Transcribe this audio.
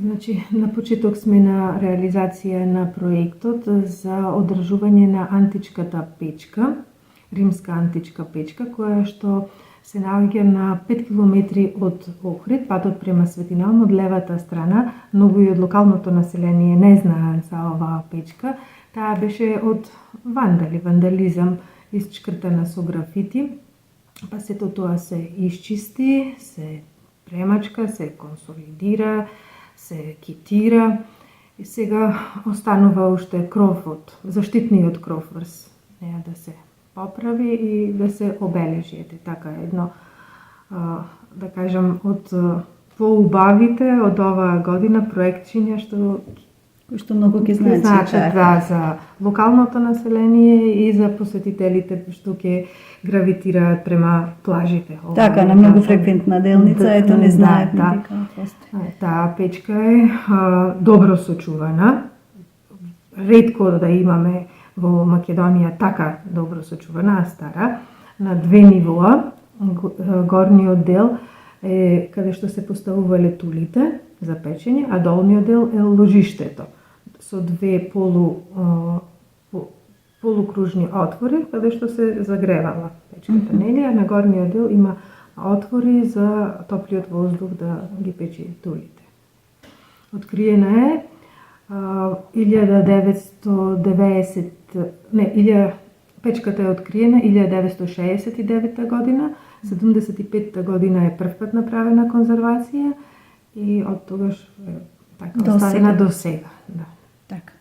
Значи, на почеток сме на реализација на проектот за одржување на античката печка, римска античка печка, која што се наоѓа на 5 километри од Охрид, патот према Светинаун, од левата страна. Многу и од локалното население не знаат за оваа печка. Таа беше од вандализам, исчкртана со графити, па сето тоа се исчисти, се премачка, се консолидира, се китира и сега останува уште кровот, заштитниот кров врз неа да се поправи и да се обележи. Ете така едно, да кажам, од поубавите од оваа година проектчиња што многу ги значат за локалното население и за посетителите што ќе гравитираат према плажите. Така, на многу фреквентна делница, ето не знаат дека постои. Таа печка е добро сочувана. Ретко да имаме во Македонија така добро сочувана, а стара, на 2 нивоа. Горниот дел е каде што се поставувале тулите за печење, а долниот дел е ложиштето со 2 полукружни отвори каде што се загревала печката, нели? А на горниот дел има отвори за топлиот воздух да ги пече тулите. Откриена е 1990, печката е откриена 1969 година, 75 година е првпат направена конзервација и од тогаш така оставена до сега. Да. Така.